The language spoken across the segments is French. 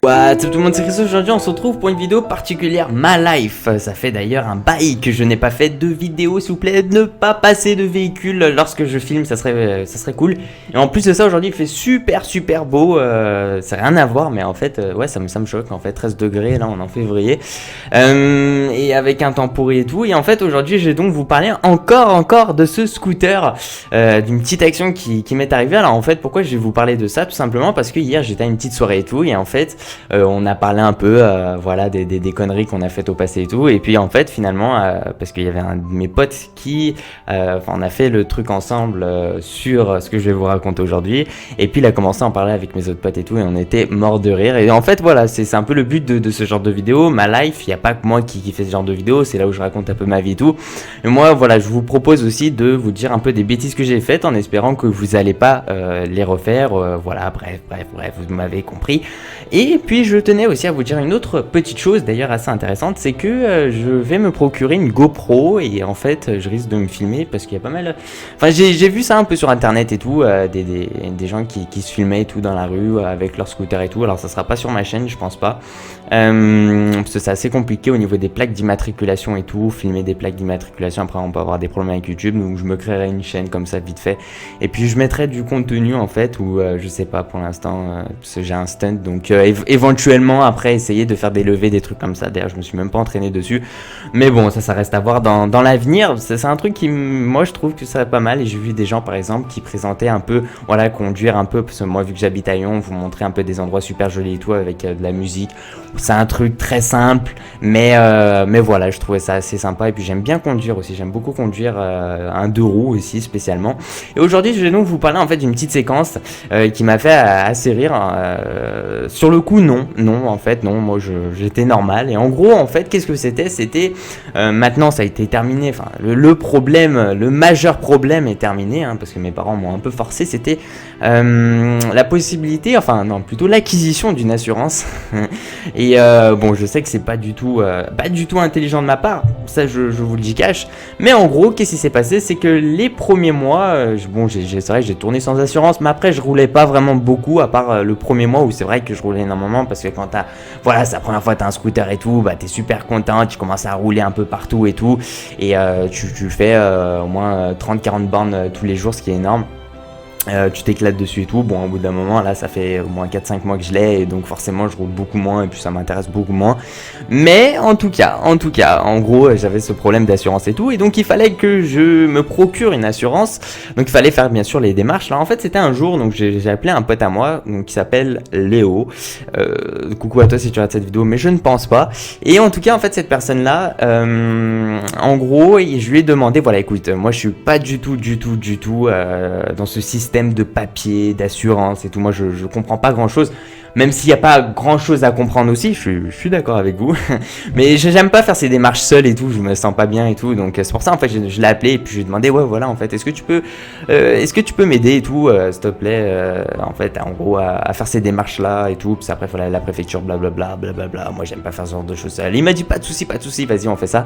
What's up tout le monde, c'est Chris. Aujourd'hui on se retrouve pour une vidéo particulière My Life. Ça fait d'ailleurs un bail que je n'ai pas fait de vidéo, s'il vous plaît, ne pas passer de véhicule lorsque je filme, ça serait cool. Et en plus de ça, aujourd'hui il fait super beau, ça n'a rien à voir, mais en fait ouais ça me choque, en fait 13 degrés là on est en février, et avec un temps pourri et tout. Et en fait aujourd'hui je vais donc vous parler encore de ce scooter, d'une petite action qui m'est arrivée. Alors en fait pourquoi je vais vous parler de ça, tout simplement parce que hier j'étais à une petite soirée et tout, et en fait on a parlé un peu voilà des conneries qu'on a faites au passé et tout, et puis en fait finalement parce qu'il y avait un de mes potes qui on a fait le truc ensemble sur ce que je vais vous raconter aujourd'hui, et puis il a commencé à en parler avec mes autres potes et tout, et on était mort de rire. Et en fait voilà, c'est un peu le but de ce genre de vidéo, ma life. Il n'y a pas que moi qui fait ce genre de vidéo, c'est là où je raconte un peu ma vie et tout, et moi voilà, je vous propose aussi de vous dire un peu des bêtises que j'ai faites en espérant que vous n'allez pas les refaire, voilà, bref, vous m'avez compris. Et puis je tenais aussi à vous dire une autre petite chose d'ailleurs assez intéressante, c'est que je vais me procurer une GoPro, et en fait je risque de me filmer parce qu'il y a pas mal, enfin j'ai vu ça un peu sur internet et tout, des gens qui se filmaient et tout dans la rue avec leur scooter et tout. Alors ça sera pas sur ma chaîne, je pense pas, parce que c'est assez compliqué au niveau des plaques d'immatriculation et tout, filmer des plaques d'immatriculation, après on peut avoir des problèmes avec YouTube, donc je me créerai une chaîne comme ça vite fait, et puis je mettrai du contenu en fait, où je sais pas pour l'instant, parce que j'ai un stunt, donc éventuellement après essayer de faire des levées, des trucs comme ça. D'ailleurs je me suis même pas entraîné dessus, mais bon ça reste à voir dans l'avenir. C'est un truc qui, moi je trouve que ça va pas mal, et j'ai vu des gens par exemple qui présentaient un peu, voilà, conduire un peu, parce que moi vu que j'habite à Lyon, vous montrer un peu des endroits super jolis et tout avec de la musique. C'est un truc très simple, mais voilà, je trouvais ça assez sympa, et puis j'aime bien conduire aussi, j'aime beaucoup conduire un deux roues aussi spécialement. Et aujourd'hui je vais donc vous parler en fait d'une petite séquence qui m'a fait assez rire. Sur le coup non, en fait non, moi j'étais normal, et en gros en fait qu'est-ce que c'était maintenant ça a été terminé, enfin le problème, le majeur problème est terminé, hein, parce que mes parents m'ont un peu forcé. C'était la possibilité, enfin non, plutôt l'acquisition d'une assurance. Et bon, je sais que c'est pas du tout intelligent de ma part, ça je vous le dis cash, mais en gros qu'est-ce qui s'est passé, c'est que les premiers mois, c'est vrai que j'ai tourné sans assurance, mais après je roulais pas vraiment beaucoup, à part le premier mois où c'est vrai que je roulais énormément, parce que quand voilà, c'est la première fois que t'as un scooter et tout, bah t'es super content, tu commences à rouler un peu partout et tout, et tu fais au moins 30-40 bornes tous les jours, ce qui est énorme. Tu t'éclates dessus et tout. Bon, au bout d'un moment, là, ça fait au moins 4-5 mois que je l'ai, et donc forcément, je roule beaucoup moins, et puis ça m'intéresse beaucoup moins. Mais en tout cas, en gros, j'avais ce problème d'assurance et tout, et donc il fallait que je me procure une assurance. Donc il fallait faire bien sûr les démarches. Là, en fait, c'était un jour, donc j'ai appelé un pote à moi, donc qui s'appelle Léo. Coucou à toi si tu regardes cette vidéo, mais je ne pense pas. Et en tout cas, en fait, cette personne-là, en gros, je lui ai demandé, voilà, écoute, moi, je suis pas du tout dans ce système de papier, d'assurance et tout. Moi je comprends pas grand chose, même s'il n'y a pas grand chose à comprendre aussi, je suis d'accord avec vous. Mais j'aime pas faire ces démarches seul et tout, je me sens pas bien et tout, donc c'est pour ça en fait je l'ai appelé, et puis je lui ai demandé, ouais voilà, en fait est-ce que tu peux m'aider et tout, s'il te plaît, en fait en gros à faire ces démarches là et tout. Puis après il fallait aller à la préfecture, blablabla, moi j'aime pas faire ce genre de choses seul. Il m'a dit pas de soucis, vas-y on fait ça.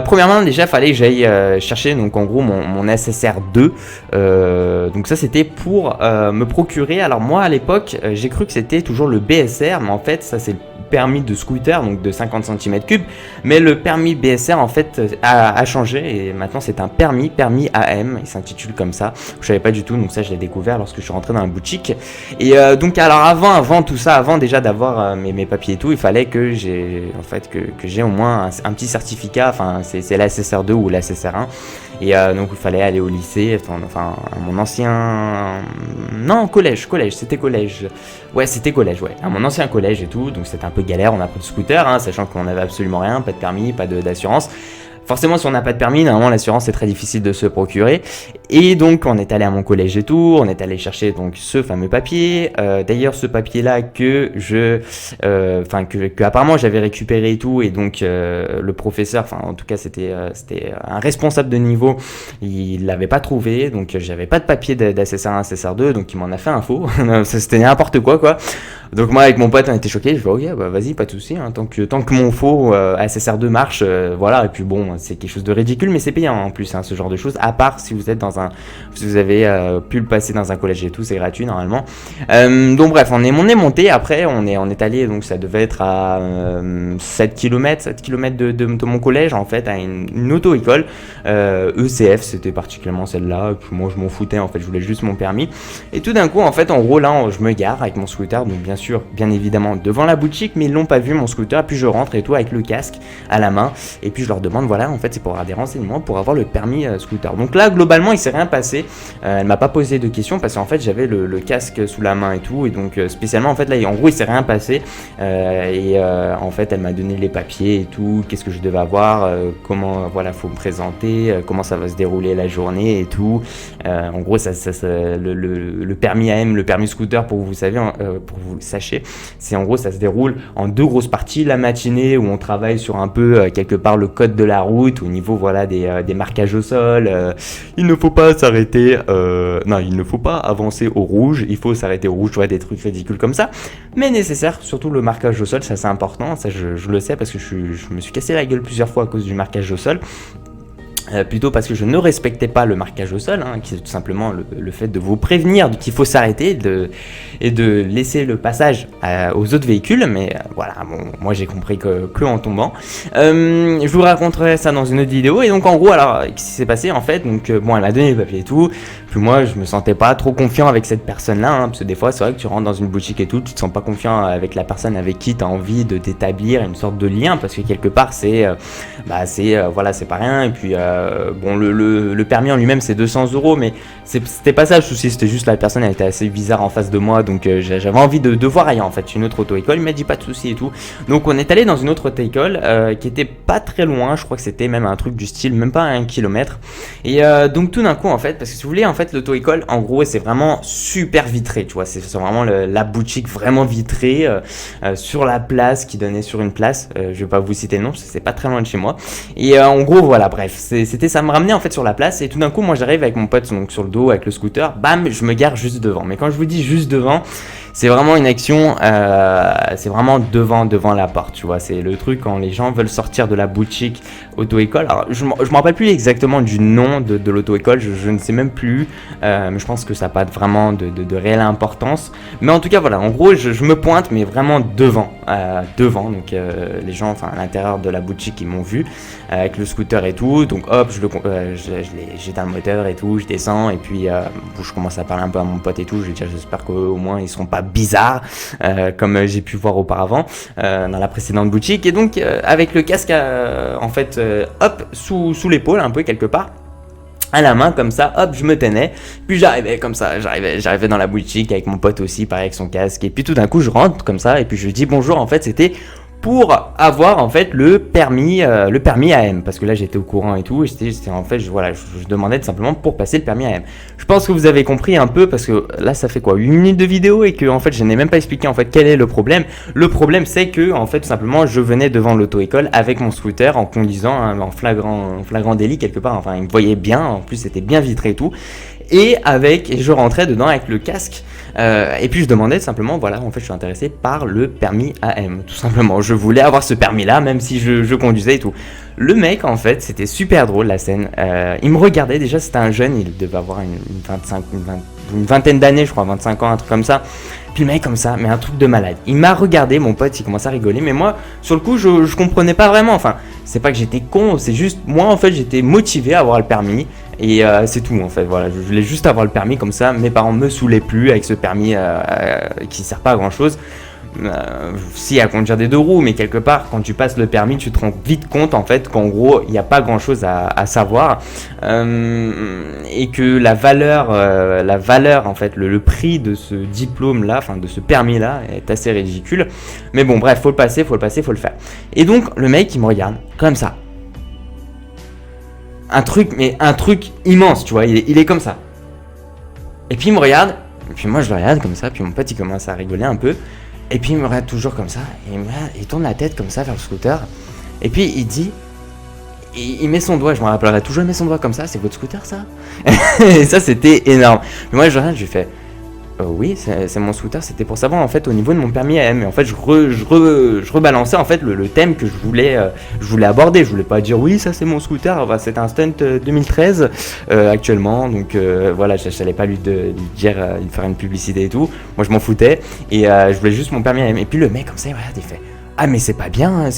Premièrement déjà fallait que j'aille chercher donc en gros mon SSR2, donc ça c'était pour me procurer. Alors moi à l'époque j'ai cru que c'était toujours le BSR, mais en fait ça c'est le permis de scooter, donc de 50 cm3, mais le permis BSR en fait a changé, et maintenant c'est un permis AM, il s'intitule comme ça. Je savais pas du tout, donc ça je l'ai découvert lorsque je suis rentré dans la boutique. Et donc alors avant tout ça, avant déjà d'avoir mes papiers et tout, il fallait que j'ai au moins un petit certificat, enfin c'est la SSR2 ou la SSR1. Et donc il fallait aller au lycée, enfin à mon ancien, non, collège, c'était collège, à mon ancien collège et tout, donc c'était un peu galère, on a pris le scooter, hein, sachant qu'on avait absolument rien, pas de permis, pas d'assurance. Forcément, si on n'a pas de permis, normalement l'assurance c'est très difficile de se procurer. Et donc on est allé à mon collège et tout, on est allé chercher donc ce fameux papier. D'ailleurs ce papier là que apparemment j'avais récupéré et tout, et donc le professeur, enfin en tout cas c'était un responsable de niveau, il l'avait pas trouvé, donc j'avais pas de papier d'ASSR1, SSR2, donc il m'en a fait un faux. C'était n'importe quoi. Donc moi avec mon pote on était choqués, je fais ok bah vas-y pas de souci, hein, tant que mon faux SSR2 marche, voilà. Et puis bon bon, c'est quelque chose de ridicule, mais c'est payant en plus, hein, ce genre de choses, à part si vous êtes si vous avez pu le passer dans un collège et tout, c'est gratuit normalement. Donc bref, on est monté, après on est allé, donc ça devait être à 7 km de mon collège en fait, à une auto-école, ECF, c'était particulièrement celle-là, et puis moi je m'en foutais en fait, je voulais juste mon permis. Et tout d'un coup en fait, en gros là, je me gare avec mon scooter, donc bien évidemment devant la boutique, mais ils l'ont pas vu mon scooter, puis je rentre et tout avec le casque à la main, et puis je leur demande, voilà, en fait c'est pour avoir des renseignements, pour avoir le permis scooter. Donc là globalement il s'est rien passé, elle m'a pas posé de questions, parce qu'en fait j'avais le casque sous la main et tout, et donc spécialement en fait là, en gros il s'est rien passé, en fait elle m'a donné les papiers et tout, qu'est-ce que je devais avoir, comment, voilà, faut me présenter, comment ça va se dérouler la journée et tout. En gros le permis AM, le permis scooter, pour que vous sachiez, c'est en gros ça se déroule en 2 grosses parties. La matinée où on travaille sur un peu quelque part le code de la route, au niveau voilà des marquages au sol, il ne faut pas s'arrêter, non, il ne faut pas avancer au rouge, il faut s'arrêter au rouge, tu vois, des trucs ridicules comme ça, mais nécessaire, surtout le marquage au sol, ça c'est important, ça je le sais parce que je me suis cassé la gueule plusieurs fois à cause du marquage au sol. Plutôt parce que je ne respectais pas le marquage au sol, hein, qui est tout simplement le fait de vous prévenir qu'il faut s'arrêter et de laisser le passage aux autres véhicules, mais voilà, bon, moi j'ai compris que en tombant. Je vous raconterai ça dans une autre vidéo, et donc en gros, alors, qu'est-ce qui s'est passé en fait, donc bon, elle m'a donné les papiers et tout, puis moi je me sentais pas trop confiant avec cette personne-là, hein, parce que des fois c'est vrai que tu rentres dans une boutique et tout, tu te sens pas confiant avec la personne avec qui tu as envie de t'établir une sorte de lien, parce que quelque part voilà, c'est pas rien, et puis bon, le permis en lui-même c'est 200 €, mais c'était pas ça le souci, c'était juste la personne elle était assez bizarre en face de moi, donc j'avais envie de voir ailleurs en fait, une autre auto-école. Il m'a dit pas de souci et tout, donc on est allé dans une autre auto-école qui était pas très loin, je crois que c'était même un truc du style même pas 1 kilomètre, et donc tout d'un coup en fait, parce que si vous voulez en fait l'auto-école en gros c'est vraiment super vitré, tu vois, c'est vraiment la boutique vraiment vitrée sur la place qui donnait sur une place, je vais pas vous citer le nom parce que c'est pas très loin de chez moi, et en gros voilà, bref, ça me ramenait en fait sur la place, et tout d'un coup moi j'arrive avec mon pote donc sur le dos avec le scooter, bam, je me gare juste devant. Mais quand je vous dis juste devant, c'est vraiment une action, c'est vraiment devant la porte, tu vois, c'est le truc quand les gens veulent sortir de la boutique auto-école. Alors je me rappelle plus exactement du nom de l'auto-école, je ne sais même plus, mais je pense que ça n'a pas vraiment de réelle importance, mais en tout cas voilà, en gros je me pointe, mais vraiment devant, donc les gens, enfin à l'intérieur de la boutique, ils m'ont vu avec le scooter et tout, donc hop, j'éteins le moteur et tout, je descends, et puis je commence à parler un peu à mon pote et tout, je lui dis j'espère qu'au moins ils seront pas bizarres comme j'ai pu voir auparavant dans la précédente boutique, et donc avec le casque en fait hop sous l'épaule un peu quelque part, à la main comme ça, hop, je me tenais, puis j'arrivais comme ça, j'arrivais dans la boutique avec mon pote aussi, pareil avec son casque, et puis tout d'un coup je rentre comme ça, et puis je dis bonjour, en fait c'était pour avoir en fait le permis AM, parce que là j'étais au courant et tout, et j'étais en fait je demandais tout simplement pour passer le permis AM. Je pense que vous avez compris un peu, parce que là ça fait quoi 8 minutes de vidéo, et que en fait je n'ai même pas expliqué en fait quel est le problème. Le problème c'est que en fait tout simplement je venais devant l'auto-école avec mon scooter en conduisant en flagrant délit quelque part, enfin il me voyait bien, en plus c'était bien vitré et tout, et je rentrais dedans avec le casque, et puis je demandais simplement, voilà, en fait je suis intéressé par le permis AM, tout simplement, je voulais avoir ce permis là même si je conduisais et tout. Le mec en fait, c'était super drôle la scène, il me regardait, déjà c'était un jeune, il devait avoir une vingtaine d'années je crois, 25 ans, un truc comme ça. Puis le mec comme ça, mais un truc de malade. Il m'a regardé, mon pote, il commençait à rigoler, mais moi, sur le coup, je comprenais pas vraiment. Enfin, c'est pas que j'étais con, c'est juste, moi, en fait, j'étais motivé à avoir le permis. Et c'est tout, en fait, voilà. Je voulais juste avoir le permis comme ça. Mes parents me saoulaient plus avec ce permis qui sert pas à grand chose. Si à conduire des 2 roues, mais quelque part quand tu passes le permis tu te rends vite compte en fait qu'en gros il n'y a pas grand chose à savoir, et que la valeur en fait, le prix de ce diplôme là, enfin de ce permis là est assez ridicule, mais bon bref, faut le passer, faut le faire. Et donc le mec il me regarde comme ça, un truc immense, tu vois, il est comme ça, et puis il me regarde, et puis moi je le regarde comme ça, puis mon pote il commence à rigoler un peu. Et puis il me regarde toujours comme ça, et il tourne la tête comme ça vers le scooter, et puis il dit, il met son doigt, je me rappellerai toujours, il met son doigt comme ça, c'est votre scooter ça? Et ça c'était énorme. Mais moi je regarde, je lui fais, Oui, c'est mon scooter, c'était pour savoir en fait au niveau de mon permis AM. Et en fait, je rebalançais en fait le thème que je voulais aborder. Je voulais pas dire oui, ça c'est mon scooter. Enfin, c'est un stunt 2013 actuellement. Donc voilà, je n'allais pas lui dire, lui faire une publicité et tout. Moi, je m'en foutais et je voulais juste mon permis AM. Et puis le mec, comme ça, il regarde, il fait. Ah mais c'est pas bien, hein,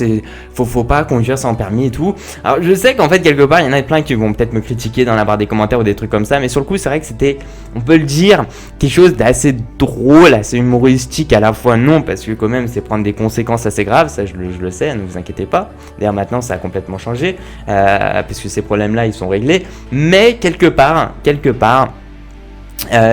faut pas conduire sans permis et tout. Alors je sais qu'en fait quelque part il y en a plein qui vont peut-être me critiquer dans la barre des commentaires ou des trucs comme ça, mais sur le coup c'est vrai que c'était, on peut le dire, quelque chose d'assez drôle, assez humoristique à la fois non, parce que quand même c'est prendre des conséquences assez graves, ça je le sais, ne vous inquiétez pas. D'ailleurs maintenant ça a complètement changé, parce que ces problèmes là ils sont réglés, mais quelque part,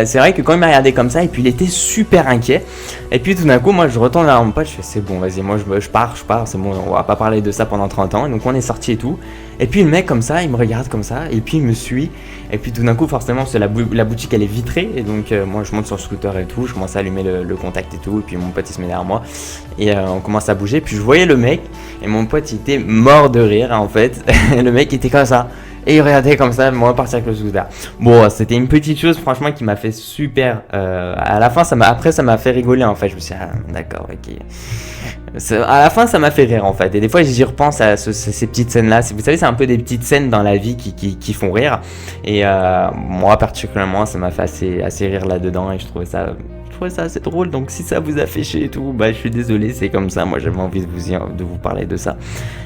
c'est vrai que quand il m'a regardé comme ça et puis il était super inquiet et puis tout d'un coup moi je retourne vers mon pote, je fais c'est bon vas-y moi je pars, c'est bon on va pas parler de ça pendant 30 ans et donc on est sorti et tout et puis le mec comme ça il me regarde comme ça et puis il me suit et puis tout d'un coup forcément c'est la boutique elle est vitrée et donc moi je monte sur le scooter et tout, je commence à allumer le contact et tout et puis mon pote il se met derrière moi et on commence à bouger puis je voyais le mec et mon pote il était mort de rire en fait le mec était comme ça. Et il regardait comme ça, moi partir avec le scooter. Bon, c'était une petite chose franchement qui m'a fait super. À la fin, ça m'a fait rigoler en fait. Je me suis dit, ah, d'accord, ok. À la fin, ça m'a fait rire en fait. Et des fois, j'y repense à ces petites scènes-là. Vous savez, c'est un peu des petites scènes dans la vie qui font rire. Et moi particulièrement, ça m'a fait assez rire là-dedans. Et je trouvais ça assez drôle. Donc si ça vous a fait chier et tout, bah je suis désolé, c'est comme ça. Moi j'avais envie de vous parler de ça.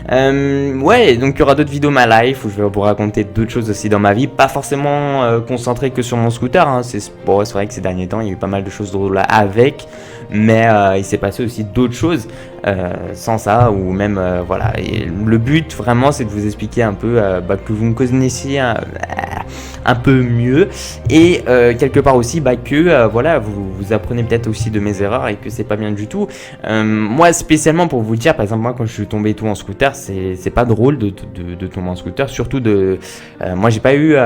Ouais, donc il y aura d'autres vidéos ma life où je vais vous raconter d'autres choses aussi dans ma vie, pas forcément concentré que sur mon scooter. Hein. C'est vrai que ces derniers temps il y a eu pas mal de choses drôles avec, mais il s'est passé aussi d'autres choses sans ça ou même voilà. Et le but vraiment c'est de vous expliquer un peu que vous me connaissiez un peu mieux et quelque part aussi que voilà vous apprenez peut-être aussi de mes erreurs et que c'est pas bien du tout. Moi spécialement pour vous dire, par exemple moi quand je suis tombé tout en scooter, c'est pas drôle de tomber en scooter, surtout moi j'ai pas eu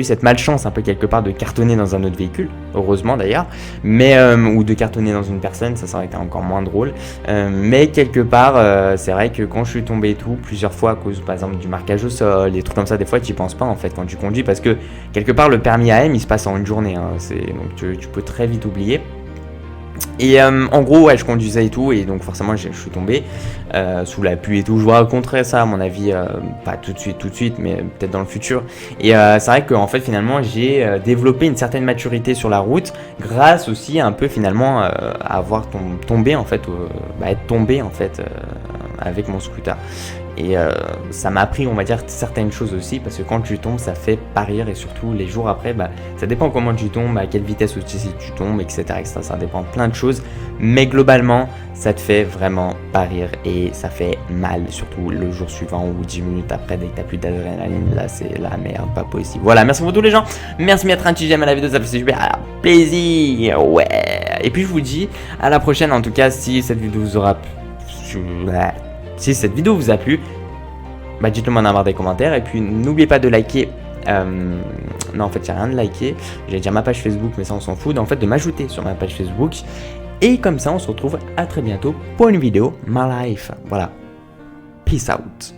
cette malchance un peu quelque part de cartonner dans un autre véhicule, heureusement d'ailleurs, mais ou de cartonner dans une personne, ça aurait été encore moins drôle. Mais quelque part, c'est vrai que quand je suis tombé et tout, plusieurs fois à cause par exemple du marquage au sol, des trucs comme ça, des fois tu y penses pas en fait quand tu conduis, parce que quelque part le permis AM il se passe en une journée, hein, donc tu peux très vite oublier. Et en gros ouais je conduisais et tout et donc forcément je suis tombé sous la pluie et tout. Je vous raconterai ça à mon avis pas tout de suite mais peut-être dans le futur. Et c'est vrai qu'en fait finalement j'ai développé une certaine maturité sur la route grâce aussi un peu finalement à avoir tombé en fait être tombé en fait avec mon scooter. Et ça m'a appris on va dire certaines choses aussi, parce que quand tu tombes ça fait pas rire et surtout les jours après ça dépend comment tu tombes, à quelle vitesse aussi tu tombes, etc., ça dépend de plein de choses, mais globalement ça te fait vraiment pas rire et ça fait mal, surtout le jour suivant ou 10 minutes après dès que t'as plus d'adrénaline. Là c'est la merde, pas possible. Voilà, merci pour tous les gens, merci de mettre un petit j'aime à la vidéo, ça fait super plaisir, ouais. Et puis je vous dis à la prochaine en tout cas. Si cette vidéo vous aura Si cette vidéo vous a plu, dites-le moi dans la barre des commentaires. Et puis n'oubliez pas de liker. Non, en fait, il n'y a rien de liker. J'allais dire ma page Facebook, mais ça on s'en fout. En fait, de m'ajouter sur ma page Facebook. Et comme ça, on se retrouve à très bientôt pour une vidéo My Life. Voilà. Peace out.